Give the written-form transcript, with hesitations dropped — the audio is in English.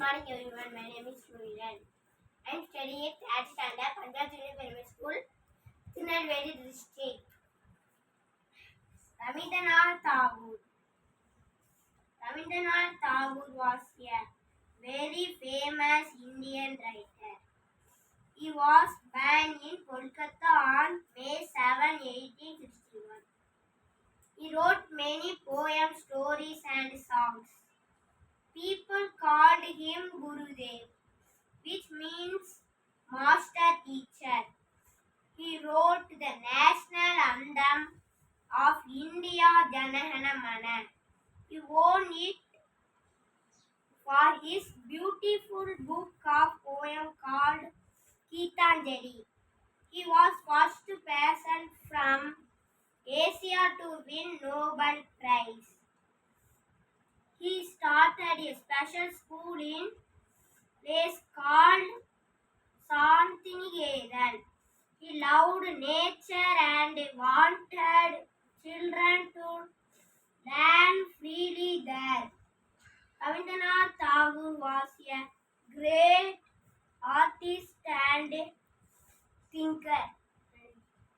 morning everyone. My name is Surilan. I am studying at 3rd standard, Punjab Junior Primary School, Tirunelveli district. Rabindranath Tagore. Rabindranath Tagore was a very famous Indian writer. He was born in Kolkata on May 7, 1861. He wrote many poems, stories and songs. People called him Gurudev, which means master teacher. He wrote the national anthem of India, Jana Gana Mana. He won it for his beautiful book of poem called Geetanjali. He was first person from Asia to win Nobel Prize. He started a special school in place called Santinigedan. He loved nature and wanted children to learn freely there. Rabindranath Tagore was a great artist and thinker.